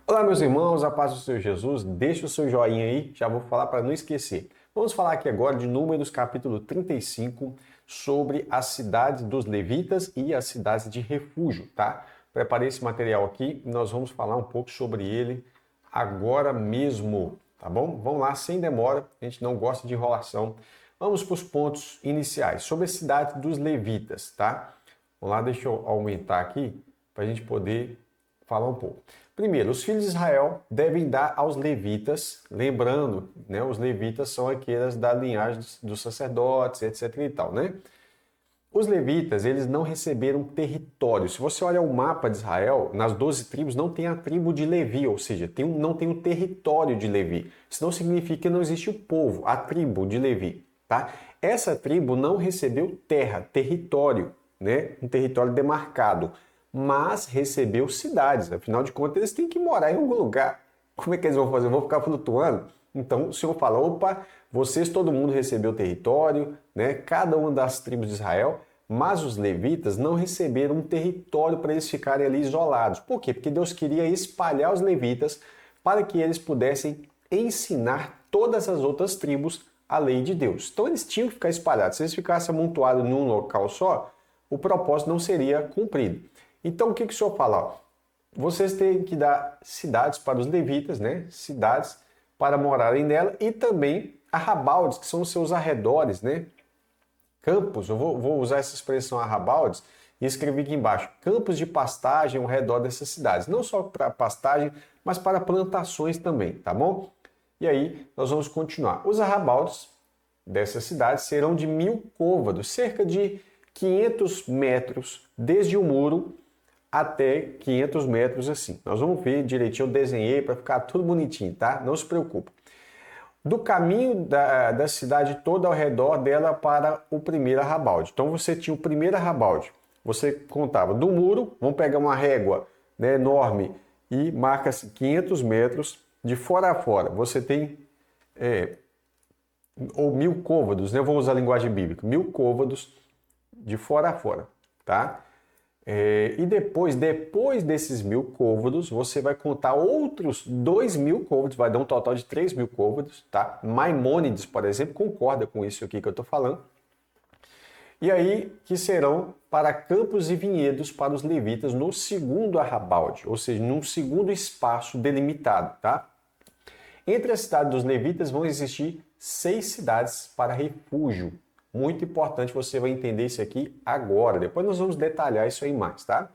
Olá, meus irmãos, a paz do Senhor Jesus. Deixa o seu joinha aí, já vou falar para não esquecer. Vamos falar aqui agora de Números capítulo 35, sobre as cidades dos levitas e as cidades de refúgio, tá? Preparei esse material aqui e nós vamos falar um pouco sobre ele agora mesmo, tá bom? Vamos lá, sem demora, a gente não gosta de enrolação. Vamos para os pontos iniciais, sobre a cidade dos levitas, tá? Vamos lá, deixa eu aumentar aqui para a gente poder falar um pouco. Primeiro, os filhos de Israel devem dar aos levitas, lembrando, né, os levitas são aqueles da linhagem dos sacerdotes, etc e tal, né? Os levitas, eles não receberam território. Se você olha o mapa de Israel, nas 12 tribos não tem a tribo de Levi, ou seja, não tem o território de Levi. Isso não significa que não existe o povo, a tribo de Levi, tá? Essa tribo não recebeu terra, território, né? Um território demarcado, mas recebeu cidades. Afinal de contas, eles têm que morar em algum lugar. Como é que eles vão fazer? Vão ficar flutuando? Então o Senhor fala, opa, vocês, todo mundo recebeu território, né? Cada uma das tribos de Israel, mas os levitas não receberam um território para eles ficarem ali isolados. Por quê? Porque Deus queria espalhar os levitas para que eles pudessem ensinar todas as outras tribos a lei de Deus. Então eles tinham que ficar espalhados. Se eles ficassem amontoados num local só, o propósito não seria cumprido. Então o que o Senhor fala? Ó, vocês têm que dar cidades para os levitas, né? Cidades para morarem nela, e também arrabaldes, que são os seus arredores, né? Campos, eu vou usar essa expressão arrabaldes e escrevi aqui embaixo, campos de pastagem ao redor dessas cidades, não só para pastagem, mas para plantações também, tá bom? E aí nós vamos continuar. Os arrabaldes dessas cidades serão de 1000 côvados, cerca de 500 metros, desde o muro até 500 metros assim. Nós vamos ver direitinho, eu desenhei para ficar tudo bonitinho, tá? Não se preocupe. Do caminho da cidade toda ao redor dela para o primeiro arrabalde. Então você tinha o primeiro arrabalde, você contava do muro, vamos pegar uma régua, né, enorme e marca-se 500 metros de fora a fora. Você tem, ou 1000 côvados, né? Eu vou usar a linguagem bíblica, 1000 côvados de fora a fora, tá? E depois desses 1000 côvados, você vai contar outros 2000 côvados, vai dar um total de 3000 côvados, tá? Maimônides, por exemplo, concorda com isso aqui que eu estou falando. E aí, que serão para campos e vinhedos para os levitas no segundo arrabalde, ou seja, num segundo espaço delimitado, tá? Entre as cidades dos levitas vão existir 6 cidades para refúgio. Muito importante, você vai entender isso aqui agora. Depois nós vamos detalhar isso aí mais, tá?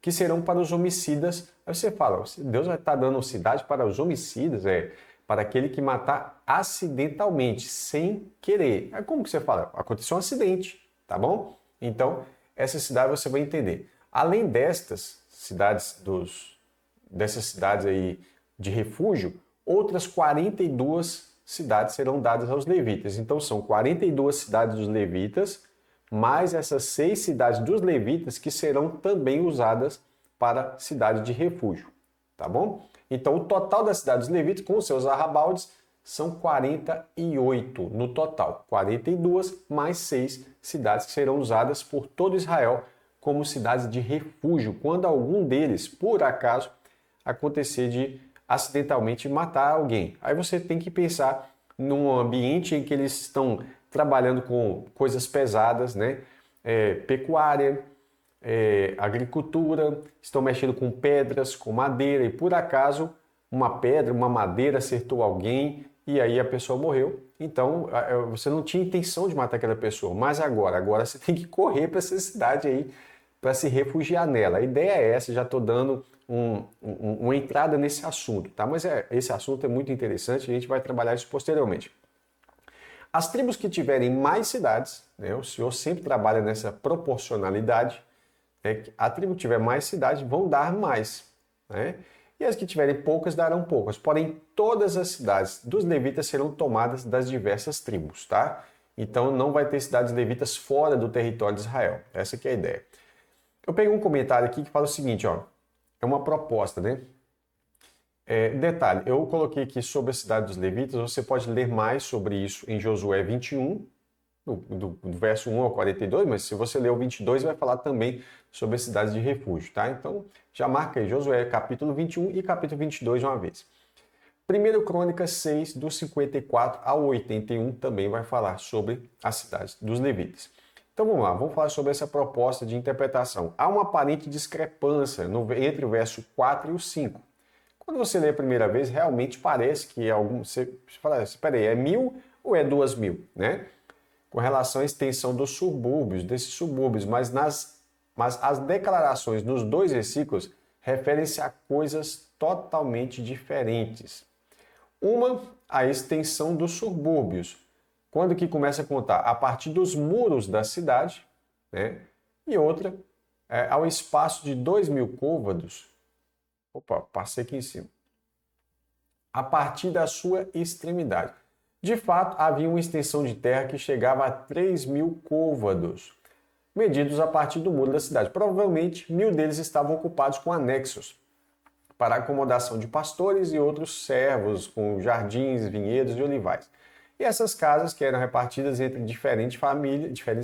Que serão para os homicidas. Aí você fala, Deus vai estar dando cidade para os homicidas, para aquele que matar acidentalmente, sem querer. Aí como que você fala? Aconteceu um acidente, tá bom? Então, essa cidade você vai entender. Além dessas cidades aí de refúgio, outras 42 cidades serão dadas aos levitas. Então são 42 cidades dos levitas, mais essas 6 cidades dos levitas que serão também usadas para cidade de refúgio, tá bom? Então o total das cidades dos levitas com seus arrabaldes são 48 no total, 42 mais 6 cidades que serão usadas por todo Israel como cidades de refúgio, quando algum deles, por acaso, acontecer de acidentalmente matar alguém. Aí você tem que pensar num ambiente em que eles estão trabalhando com coisas pesadas, né? Pecuária, agricultura, estão mexendo com pedras, com madeira, e por acaso uma pedra, uma madeira acertou alguém e aí a pessoa morreu. Então você não tinha intenção de matar aquela pessoa, mas agora você tem que correr para essa cidade aí para se refugiar nela. A ideia é essa, já estou dando uma entrada nesse assunto, tá? Mas esse assunto é muito interessante, a gente vai trabalhar isso posteriormente. As tribos que tiverem mais cidades, né, o Senhor sempre trabalha nessa proporcionalidade, né, a tribo que tiver mais cidades vão dar mais, né? E as que tiverem poucas darão poucas. Porém, todas as cidades dos levitas serão tomadas das diversas tribos, tá? Então não vai ter cidades levitas fora do território de Israel. Essa que é a ideia. Eu peguei um comentário aqui que fala o seguinte, ó, é uma proposta, né? Detalhe, eu coloquei aqui sobre a cidade dos levitas, você pode ler mais sobre isso em Josué 21, do verso 1 ao 42, mas se você ler o 22, vai falar também sobre as cidades de refúgio, tá? Então, já marca aí Josué capítulo 21 e capítulo 22 de uma vez. 1 Crônicas 6, do 54 ao 81, também vai falar sobre as cidades dos levitas. Então vamos lá, vamos falar sobre essa proposta de interpretação. Há uma aparente discrepância entre o verso 4 e o 5. Quando você lê a primeira vez, realmente parece que você fala, espera aí, é 1.000 ou é 2.000, né? Com relação à extensão dos subúrbios, desses subúrbios, mas as declarações nos dois versículos referem-se a coisas totalmente diferentes. Uma, a extensão dos subúrbios. Quando que começa a contar? A partir dos muros da cidade, né? E outra, ao espaço de 2.000 côvados. Opa, passei aqui em cima. A partir da sua extremidade. De fato, havia uma extensão de terra que chegava a 3.000 côvados, medidos a partir do muro da cidade. Provavelmente, 1.000 deles estavam ocupados com anexos, para a acomodação de pastores e outros servos, com jardins, vinhedos e olivais. E essas casas, que eram repartidas entre diferentes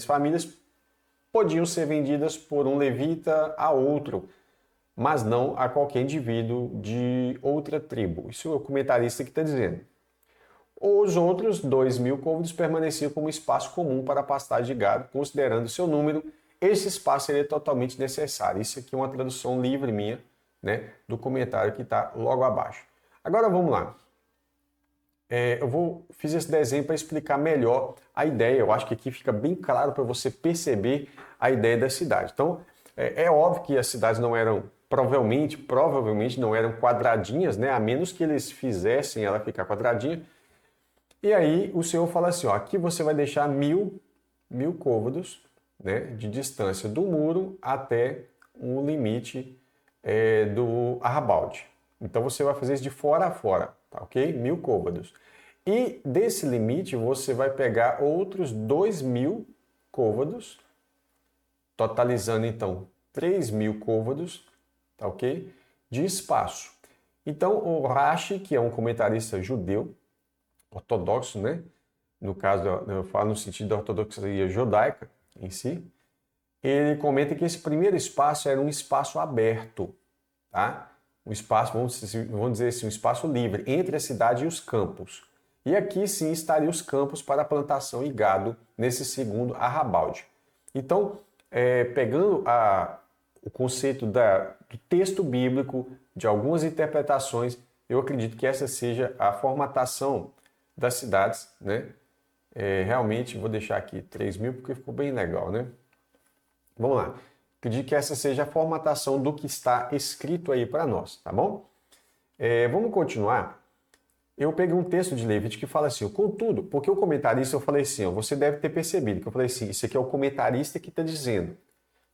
famílias, podiam ser vendidas por um levita a outro, mas não a qualquer indivíduo de outra tribo. Isso é o comentarista que está dizendo. Os outros 2.000 côvados permaneciam como espaço comum para a pastagem de gado, considerando seu número, esse espaço seria totalmente necessário. Isso aqui é uma tradução livre minha, né, do comentário que está logo abaixo. Agora vamos lá. Fiz esse desenho para explicar melhor a ideia. Eu acho que aqui fica bem claro para você perceber a ideia da cidade. Então, é óbvio que as cidades não eram, provavelmente não eram quadradinhas, né, a menos que eles fizessem ela ficar quadradinha. E aí o Senhor fala assim, ó, aqui você vai deixar 1.000 côvados, né, de distância do muro até um limite do arrabalde. Então você vai fazer isso de fora a fora, tá ok? 1.000 côvados. E desse limite você vai pegar outros 2.000 côvados, totalizando então 3.000 côvados, tá ok? De espaço. Então o Rashi, que é um comentarista judeu, ortodoxo, né? No caso, eu falo no sentido da ortodoxia judaica em si, ele comenta que esse primeiro espaço era um espaço aberto, tá? Um espaço, vamos dizer assim, um espaço livre entre a cidade e os campos. E aqui sim estariam os campos para plantação e gado nesse segundo arrabalde. Então, pegando o conceito do texto bíblico, de algumas interpretações, eu acredito que essa seja a formatação das cidades, né? Realmente, vou deixar aqui 3.000 porque ficou bem legal, né? Vamos lá. Acredito que essa seja a formatação do que está escrito aí para nós, tá bom? Vamos continuar. Eu peguei um texto de Levítico que fala assim, contudo, porque o comentarista, eu falei assim, ó, você deve ter percebido que eu falei assim, isso aqui é o comentarista que está dizendo.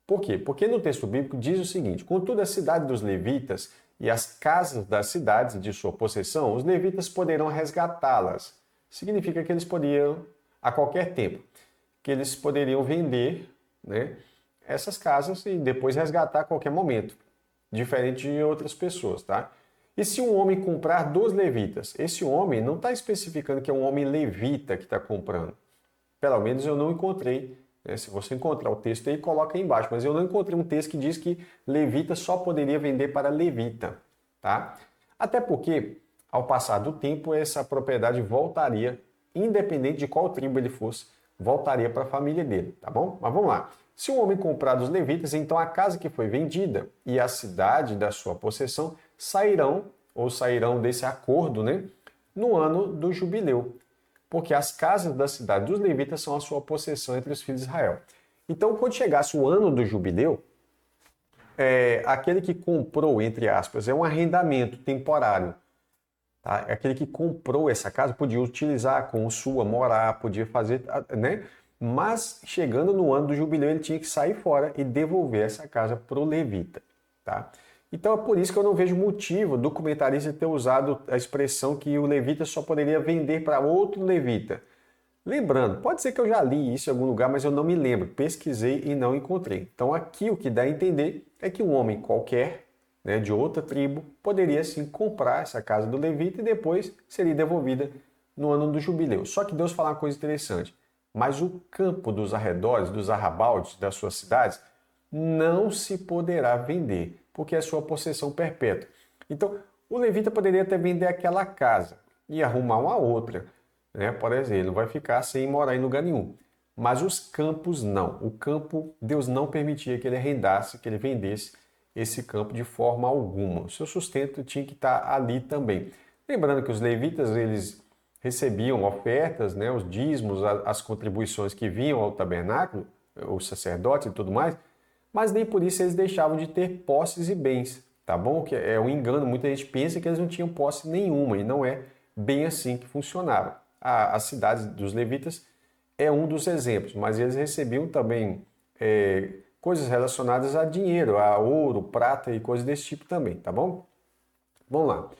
Por quê? Porque no texto bíblico diz o seguinte, contudo a cidade dos levitas e as casas das cidades de sua possessão, os levitas poderão resgatá-las. Significa que eles poderiam, a qualquer tempo, que eles poderiam vender, né, essas casas e depois resgatar a qualquer momento, diferente de outras pessoas, tá? E se um homem comprar dos levitas? Esse homem não está especificando que é um homem levita que está comprando. Pelo menos eu não encontrei. Né? Se você encontrar o texto aí, coloca aí embaixo. Mas eu não encontrei um texto que diz que levita só poderia vender para levita. Tá? Até porque, ao passar do tempo, essa propriedade voltaria, independente de qual tribo ele fosse, voltaria para a família dele. Tá bom? Mas vamos lá. Se um homem comprar dos levitas, então a casa que foi vendida e a cidade da sua possessão sairão desse acordo, né, no ano do jubileu, porque as casas da cidade dos levitas são a sua possessão entre os filhos de Israel. Então, quando chegasse o ano do jubileu, aquele que comprou, entre aspas, é um arrendamento temporário. Tá? Aquele que comprou essa casa podia utilizar como sua, morar, podia fazer, né? Mas chegando no ano do jubileu, ele tinha que sair fora e devolver essa casa para o levita. Tá? Então é por isso que eu não vejo motivo do comentarista ter usado a expressão que o levita só poderia vender para outro levita. Lembrando, pode ser que eu já li isso em algum lugar, mas eu não me lembro. Pesquisei e não encontrei. Então aqui o que dá a entender é que um homem qualquer, né, de outra tribo, poderia sim comprar essa casa do levita e depois seria devolvida no ano do jubileu. Só que Deus fala uma coisa interessante. mas o campo dos arredores, dos arrabaldes das suas cidades, não se poderá vender, porque é sua possessão perpétua. Então, o levita poderia até vender aquela casa e arrumar uma outra, né? Por exemplo, ele não vai ficar sem morar em lugar nenhum. Mas os campos não. O campo, Deus não permitia que ele arrendasse, que ele vendesse esse campo de forma alguma. O seu sustento tinha que estar ali também. Lembrando que os levitas, eles recebiam ofertas, né, os dízimos, as contribuições que vinham ao tabernáculo, os sacerdotes e tudo mais, mas nem por isso eles deixavam de ter posses e bens, tá bom? Que é um engano, muita gente pensa que eles não tinham posse nenhuma, e não é bem assim que funcionava. As cidades dos levitas é um dos exemplos, mas eles recebiam também coisas relacionadas a dinheiro, a ouro, prata e coisas desse tipo também, tá bom? Vamos lá.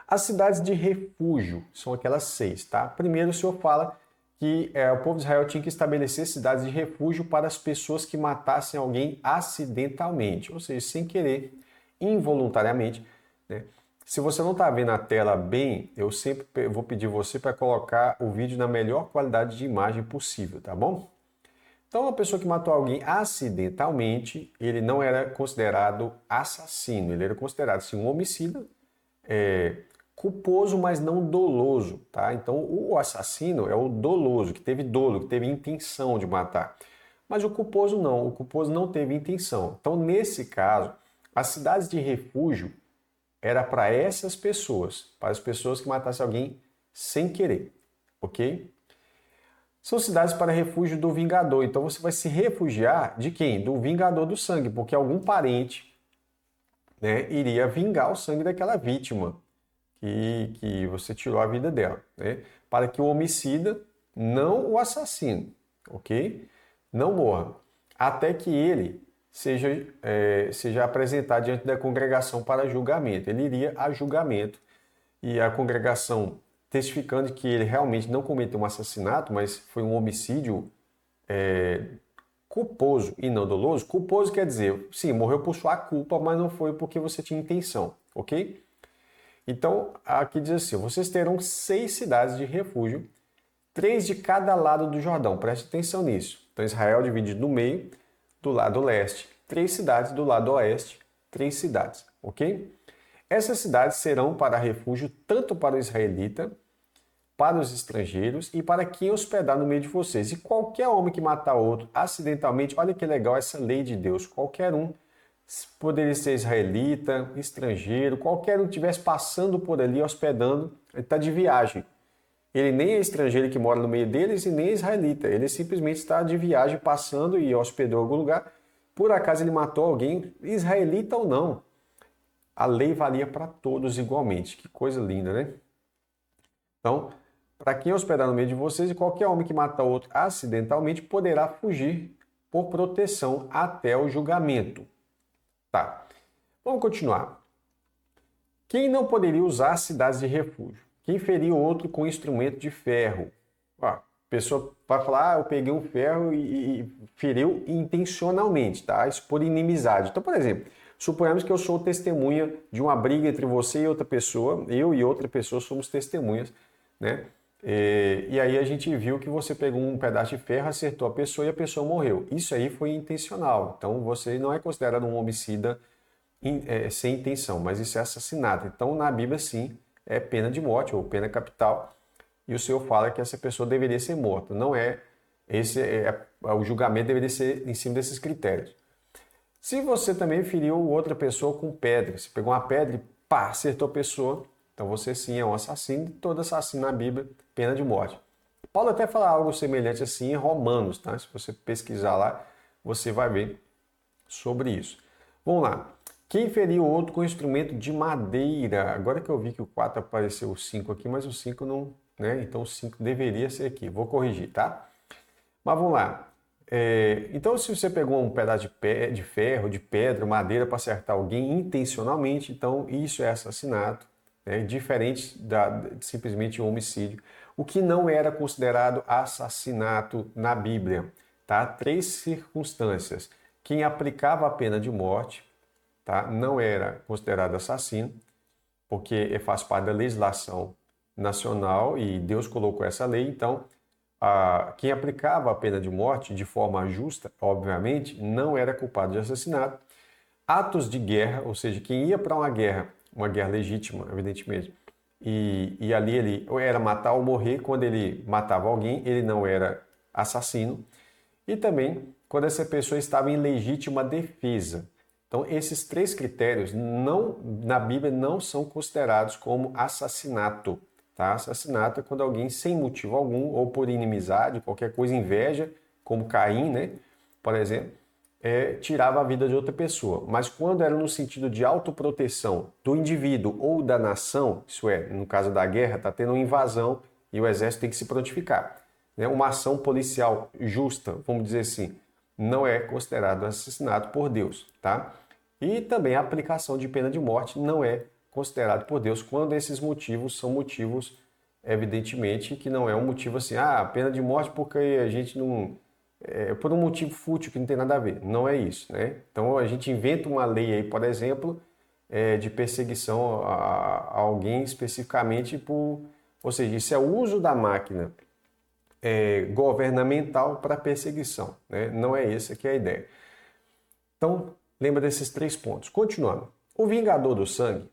As cidades de refúgio são aquelas 6, tá? Primeiro o Senhor fala que o povo de Israel tinha que estabelecer cidades de refúgio para as pessoas que matassem alguém acidentalmente, ou seja, sem querer, involuntariamente, né? Se você não está vendo a tela bem, eu sempre vou pedir você para colocar o vídeo na melhor qualidade de imagem possível, tá bom? Então, uma pessoa que matou alguém acidentalmente, ele não era considerado assassino, ele era considerado sim, um homicida culposo, mas não doloso, tá? Então, o assassino é o doloso, que teve dolo, que teve intenção de matar. Mas o culposo não teve intenção. Então, nesse caso, as cidades de refúgio era para essas pessoas, para as pessoas que matassem alguém sem querer, ok? São cidades para refúgio do vingador. Então você vai se refugiar de quem? Do vingador do sangue, porque algum parente, né, iria vingar o sangue daquela vítima que você tirou a vida dela, né? Para que o homicida, não o assassino, ok? Não morra, até que ele seja apresentado diante da congregação para julgamento. Ele iria a julgamento e a congregação, testificando que ele realmente não cometeu um assassinato, mas foi um homicídio culposo e não doloso. Culposo quer dizer, sim, morreu por sua culpa, mas não foi porque você tinha intenção, ok? Então, aqui diz assim, vocês terão 6 cidades de refúgio, 3 de cada lado do Jordão. Preste atenção nisso. Então, Israel dividido no meio, do lado leste, 3 cidades, do lado oeste, 3 cidades, ok? Essas cidades serão para refúgio tanto para o israelita, para os estrangeiros e para quem hospedar no meio de vocês. E qualquer homem que matar outro acidentalmente, olha que legal essa lei de Deus, qualquer um, poderia ser israelita, estrangeiro, qualquer um que estivesse passando por ali, hospedando, ele está de viagem. Ele nem é estrangeiro que mora no meio deles e nem é israelita. Ele simplesmente está de viagem, passando e hospedou em algum lugar. Por acaso ele matou alguém, israelita ou não. A lei valia para todos igualmente. Que coisa linda, né? Então, para quem hospedar no meio de vocês, qualquer homem que mata outro acidentalmente poderá fugir por proteção até o julgamento. Tá, vamos continuar. Quem não poderia usar cidades de refúgio? Quem feriu outro com instrumento de ferro? A pessoa vai falar, eu peguei um ferro e feriu intencionalmente, tá? Isso por inimizade. Então, por exemplo, suponhamos que eu sou testemunha de uma briga entre você e outra pessoa, eu e outra pessoa somos testemunhas, né? E aí a gente viu que você pegou um pedaço de ferro, acertou a pessoa e a pessoa morreu. Isso aí foi intencional. Então você não é considerado um homicida sem intenção, mas isso é assassinato. Então na Bíblia sim é pena de morte ou pena capital. E o Senhor fala que essa pessoa deveria ser morta. Não é o julgamento deveria ser em cima desses critérios. Se você também feriu outra pessoa com pedra, você pegou uma pedra e pá, acertou a pessoa, então você sim é um assassino, e todo assassino na Bíblia, pena de morte. Paulo até fala algo semelhante assim em Romanos, tá? Se você pesquisar lá, você vai ver sobre isso. Vamos lá. Quem feriu o outro com instrumento de madeira? Agora que eu vi que o 4 apareceu o 5 aqui, mas o 5 não, né? Então o 5 deveria ser aqui. Vou corrigir, tá? Mas vamos lá. Então, se você pegou um pedaço de ferro, de pedra, madeira para acertar alguém intencionalmente, então isso é assassinato, né? Diferente de simplesmente um homicídio, o que não era considerado assassinato na Bíblia. Tá? 3 circunstâncias. Quem aplicava a pena de morte, tá? Não era considerado assassino, porque faz parte da legislação nacional e Deus colocou essa lei, então quem aplicava a pena de morte de forma justa, obviamente, não era culpado de assassinato. Atos de guerra, ou seja, quem ia para uma guerra legítima, evidentemente, e ali ele ou era matar ou morrer, quando ele matava alguém, ele não era assassino. E também quando essa pessoa estava em legítima defesa. Então, esses três critérios na Bíblia não são considerados como assassinato. Tá? Assassinato é quando alguém, sem motivo algum, ou por inimizade, qualquer coisa, inveja, como Caim, né? Por exemplo, tirava a vida de outra pessoa. Mas quando era no sentido de autoproteção do indivíduo ou da nação, isso é, no caso da guerra, está tendo uma invasão e o exército tem que se prontificar. Né? Uma ação policial justa, vamos dizer assim, não é considerado assassinato por Deus, tá? E também a aplicação de pena de morte não é considerado por Deus quando esses motivos são motivos, evidentemente, que não é um motivo assim, pena de morte porque a gente não... por um motivo fútil que não tem nada a ver. Não é isso, né? Então a gente inventa uma lei aí, por exemplo, de perseguição a alguém especificamente por... Ou seja, isso é o uso da máquina governamental para perseguição, né? Não é essa que é a ideia. Então, lembra desses 3 pontos. Continuando. O vingador do sangue,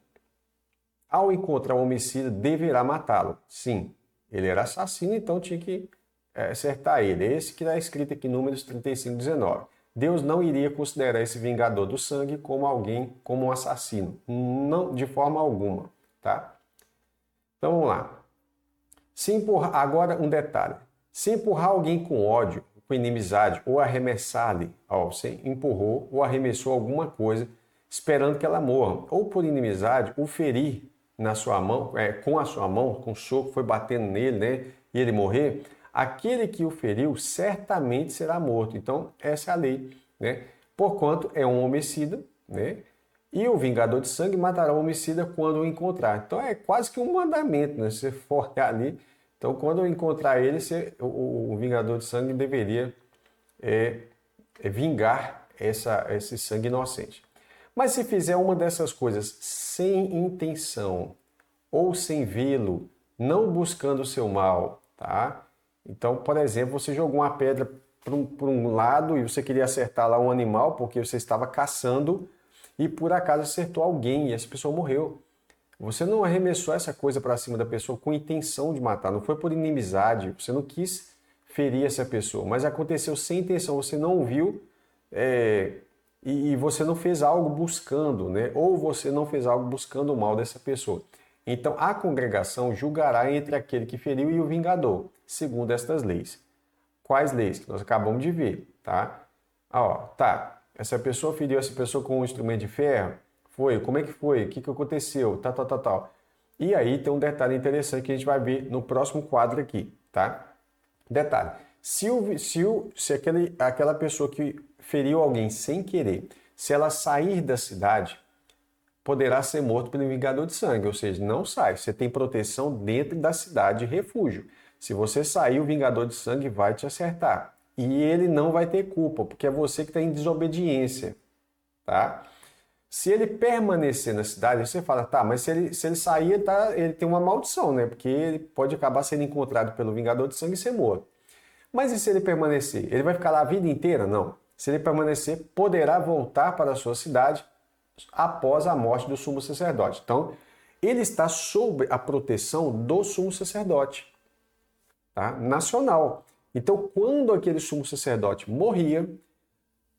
ao encontrar um homicida, deverá matá-lo. Sim, ele era assassino, então tinha que acertar ele. Esse que está escrito aqui em Números 35:19. Deus não iria considerar esse vingador do sangue como alguém, como um assassino. Não, de forma alguma, tá? Então vamos lá. Agora um detalhe. Se empurrar alguém com ódio, com inimizade, ou arremessar-lhe, você empurrou ou arremessou alguma coisa esperando que ela morra, ou por inimizade, o ferir na sua mão, com a sua mão, com o soco, foi batendo nele, né, e ele morrer, aquele que o feriu certamente será morto. Então, essa é a lei, né? Porquanto é um homicida, né? E o vingador de sangue matará o homicida quando o encontrar. Então, é quase que um mandamento, né? Se você for ali, então, quando eu encontrar ele, o vingador de sangue deveria vingar esse sangue inocente. Mas se fizer uma dessas coisas sem intenção ou sem vê-lo, não buscando o seu mal, tá? Então, por exemplo, você jogou uma pedra por um lado e você queria acertar lá um animal porque você estava caçando e por acaso acertou alguém e essa pessoa morreu. Você não arremessou essa coisa para cima da pessoa com intenção de matar, não foi por inimizade, você não quis ferir essa pessoa, mas aconteceu sem intenção, você não viu e você não fez algo buscando, né? Ou você não fez algo buscando o mal dessa pessoa. Então a congregação julgará entre aquele que feriu e o vingador, segundo estas leis. Quais leis? Que nós acabamos de ver, tá? Essa pessoa feriu essa pessoa com um instrumento de ferro? Foi? Como é que foi? O que aconteceu? Tal. E aí tem um detalhe interessante que a gente vai ver no próximo quadro aqui, tá? Detalhe, se aquela pessoa que feriu alguém sem querer, se ela sair da cidade, poderá ser morto pelo vingador de sangue, ou seja, não sai, você tem proteção dentro da cidade de refúgio. Se você sair, o vingador de sangue vai te acertar. E ele não vai ter culpa, porque é você que está em desobediência, tá? Se ele permanecer na cidade, você fala, tá, mas se ele sair, ele tem uma maldição, né? Porque ele pode acabar sendo encontrado pelo vingador de sangue e ser morto. Mas e se ele permanecer? Ele vai ficar lá a vida inteira? Não. Se ele permanecer, poderá voltar para a sua cidade após a morte do sumo sacerdote. Então, ele está sob a proteção do sumo sacerdote, tá? Nacional. Então, quando aquele sumo sacerdote morria,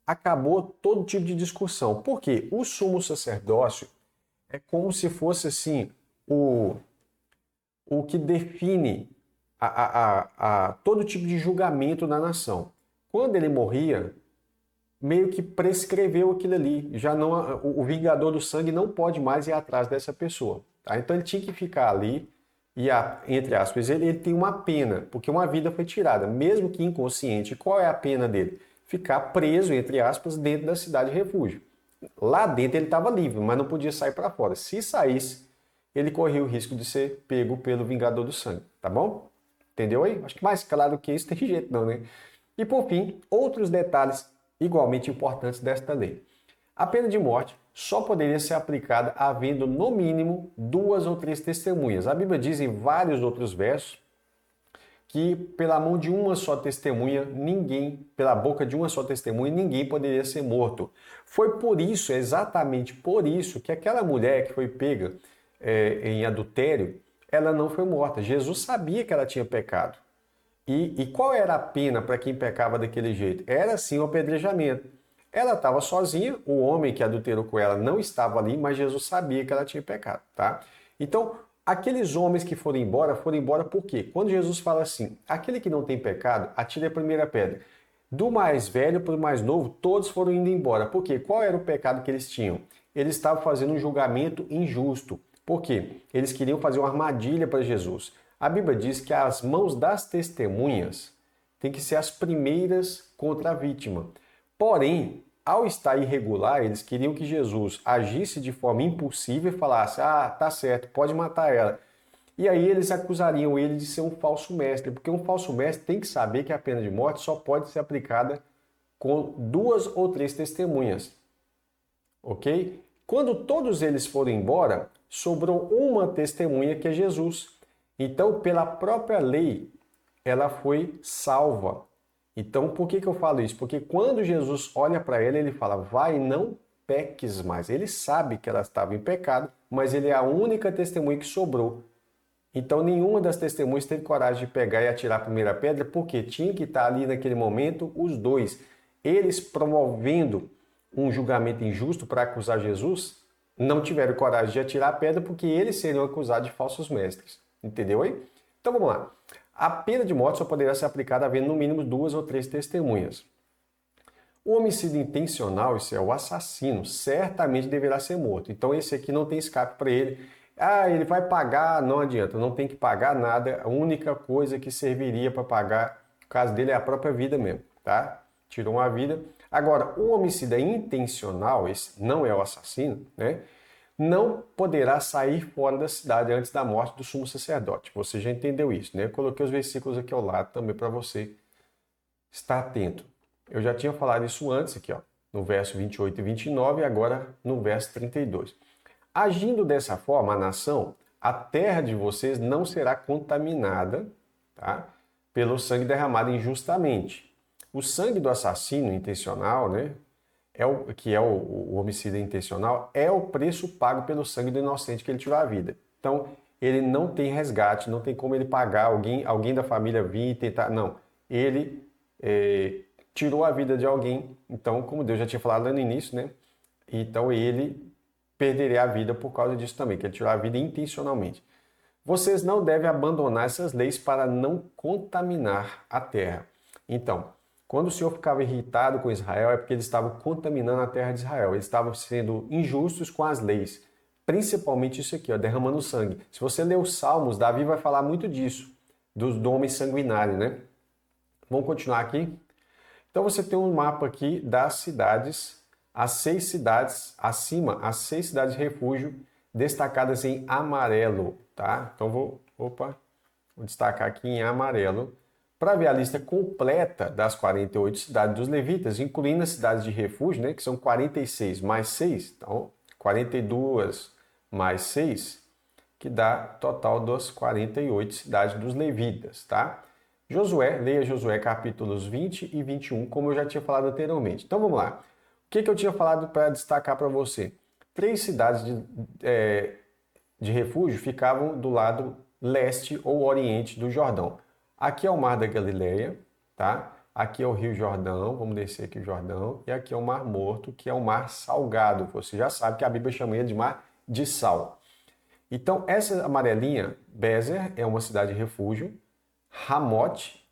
acabou todo tipo de discussão. Por quê? O sumo sacerdócio é como se fosse assim o que define todo tipo de julgamento na nação. Quando ele morria, meio que prescreveu aquilo ali. Já não, o vingador do sangue não pode mais ir atrás dessa pessoa. Tá? Então ele tinha que ficar ali e, entre aspas, ele tem uma pena, porque uma vida foi tirada, mesmo que inconsciente. Qual é a pena dele? Ficar preso, entre aspas, dentro da cidade de refúgio. Lá dentro ele estava livre, mas não podia sair para fora. Se saísse, ele corria o risco de ser pego pelo vingador do sangue, tá bom? Entendeu aí? Acho que mais claro que isso tem jeito não, né? E por fim, outros detalhes igualmente importantes desta lei. A pena de morte só poderia ser aplicada havendo no mínimo 2 ou 3 testemunhas. A Bíblia diz em vários outros versos, que pela mão de uma só testemunha, pela boca de uma só testemunha, ninguém poderia ser morto. Foi por isso, exatamente por isso, que aquela mulher que foi pega em adultério, ela não foi morta. Jesus sabia que ela tinha pecado. E qual era a pena para quem pecava daquele jeito? Era sim o apedrejamento. Ela estava sozinha, o homem que adulterou com ela não estava ali, mas Jesus sabia que ela tinha pecado, tá? Então, aqueles homens que foram embora por quê? Quando Jesus fala assim, aquele que não tem pecado, atire a primeira pedra. Do mais velho para o mais novo, todos foram indo embora. Por quê? Qual era o pecado que eles tinham? Eles estavam fazendo um julgamento injusto. Por quê? Eles queriam fazer uma armadilha para Jesus. A Bíblia diz que as mãos das testemunhas têm que ser as primeiras contra a vítima. Porém, ao estar irregular, eles queriam que Jesus agisse de forma impulsiva e falasse, tá certo, pode matar ela. E aí eles acusariam ele de ser um falso mestre, porque um falso mestre tem que saber que a pena de morte só pode ser aplicada com 2 ou 3 testemunhas. Ok? Quando todos eles foram embora, sobrou uma testemunha que é Jesus. Então, pela própria lei, ela foi salva. Então, por que eu falo isso? Porque quando Jesus olha para ela, ele fala, vai, não peques mais. Ele sabe que ela estava em pecado, mas ele é a única testemunha que sobrou. Então, nenhuma das testemunhas teve coragem de pegar e atirar a primeira pedra, porque tinha que estar ali naquele momento os dois. Eles promovendo um julgamento injusto para acusar Jesus, não tiveram coragem de atirar a pedra porque eles seriam acusados de falsos mestres. Entendeu aí? Então vamos lá. A pena de morte só poderá ser aplicada havendo no mínimo 2 ou 3 testemunhas. O homicídio intencional, isso é o assassino, certamente deverá ser morto. Então esse aqui não tem escape para ele. Ele vai pagar, não adianta, não tem que pagar nada. A única coisa que serviria para pagar, no caso dele, é a própria vida mesmo, tá? Tirou uma vida. Agora, o homicídio intencional, esse não é o assassino, né? Não poderá sair fora da cidade antes da morte do sumo sacerdote. Você já entendeu isso, né? Eu coloquei os versículos aqui ao lado também para você estar atento. Eu já tinha falado isso antes aqui, ó, no verso 28 e 29 e agora no verso 32. Agindo dessa forma, a nação, a terra de vocês não será contaminada, tá? Pelo sangue derramado injustamente. O sangue do assassino intencional, né? O homicídio intencional, é o preço pago pelo sangue do inocente que ele tirou a vida. Então, ele não tem resgate, não tem como ele pagar, alguém da família vir e tentar. Não, ele tirou a vida de alguém, então, como Deus já tinha falado lá no início, né? Então, ele perderia a vida por causa disso também, que ele tirou a vida intencionalmente. Vocês não devem abandonar essas leis para não contaminar a terra. Então, quando o Senhor ficava irritado com Israel, é porque eles estavam contaminando a terra de Israel. Eles estavam sendo injustos com as leis. Principalmente isso aqui, ó, derramando sangue. Se você ler os Salmos, Davi vai falar muito disso, do homem sanguinário, né? Vamos continuar aqui? Então você tem um mapa aqui das cidades, as 6 cidades, acima, as 6 cidades de refúgio, destacadas em amarelo, tá? Então vou destacar aqui em amarelo, para ver a lista completa das 48 cidades dos levitas, incluindo as cidades de refúgio, né, que são 46 mais 6, então 42 mais 6, que dá total das 48 cidades dos levitas, tá? Leia Josué capítulos 20 e 21, como eu já tinha falado anteriormente. Então vamos lá. O que eu tinha falado para destacar para você? 3 cidades de refúgio ficavam do lado leste ou oriente do Jordão. Aqui é o Mar da Galileia, tá? Aqui é o Rio Jordão, vamos descer aqui o Jordão, e aqui é o Mar Morto, que é o Mar Salgado. Você já sabe que a Bíblia chama ele de Mar de Sal. Então, essa amarelinha, Bezer, é uma cidade de refúgio. Ramote,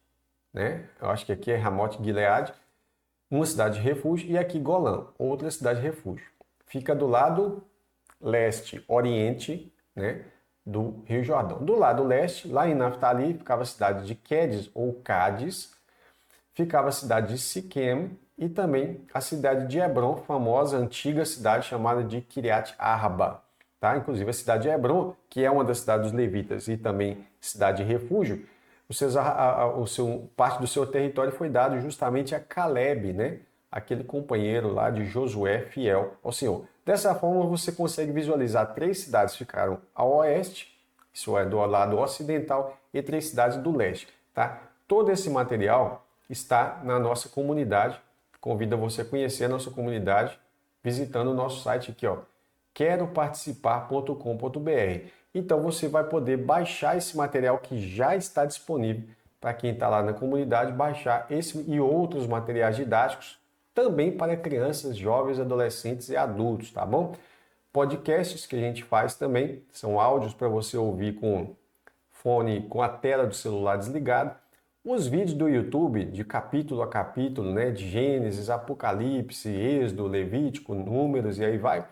né? Eu acho que aqui é Ramote Gileade, uma cidade de refúgio. E aqui Golã, outra cidade de refúgio. Fica do lado leste, oriente, né? Do Rio Jordão. Do lado leste, lá em Naftali, ficava a cidade de Quedes ou Cádiz, ficava a cidade de Siquém e também a cidade de Hebron, famosa antiga cidade chamada de Kiriat Arba. Tá? Inclusive a cidade de Hebron, que é uma das cidades dos levitas e também cidade de refúgio, parte do seu território foi dado justamente a Caleb, né? Aquele companheiro lá de Josué fiel ao Senhor. Dessa forma, você consegue visualizar 3 cidades ficaram ao oeste, isso é, do lado ocidental, e 3 cidades do leste. tá? Todo esse material está na nossa comunidade. Convido você a conhecer a nossa comunidade visitando o nosso site aqui, ó, queroparticipar.com.br. Então você vai poder baixar esse material que já está disponível para quem está lá na comunidade, baixar esse e outros materiais didáticos também para crianças, jovens, adolescentes e adultos, tá bom? Podcasts que a gente faz também, são áudios para você ouvir com fone, com a tela do celular desligada. Os vídeos do YouTube, de capítulo a capítulo, né, de Gênesis, Apocalipse, Êxodo, Levítico, Números e aí vai,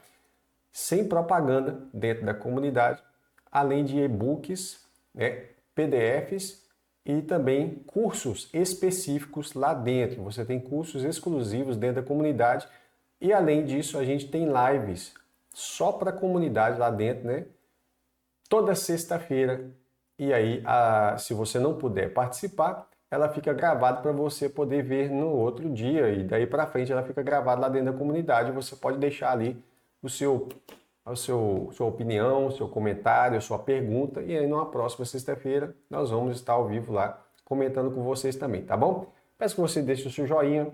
sem propaganda dentro da comunidade, além de e-books, né, PDFs e também cursos específicos lá dentro. Você tem cursos exclusivos dentro da comunidade e além disso a gente tem lives só para a comunidade lá dentro, né? Toda sexta-feira. E aí, se você não puder participar, ela fica gravada para você poder ver no outro dia e daí para frente ela fica gravada lá dentro da comunidade. Você pode deixar ali sua opinião, o seu comentário, a sua pergunta e aí numa próxima sexta-feira nós vamos estar ao vivo lá comentando com vocês também, tá bom? Peço que você deixe o seu joinha,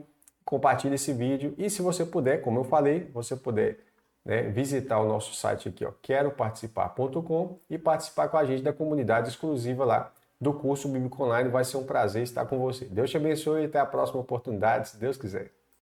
compartilhe esse vídeo e se você puder, como eu falei, você puder, né, visitar o nosso site aqui, ó, queroparticipar.com e participar com a gente da comunidade exclusiva lá do curso Bíblico Online. Vai ser um prazer estar com você. Deus te abençoe e até a próxima oportunidade, se Deus quiser.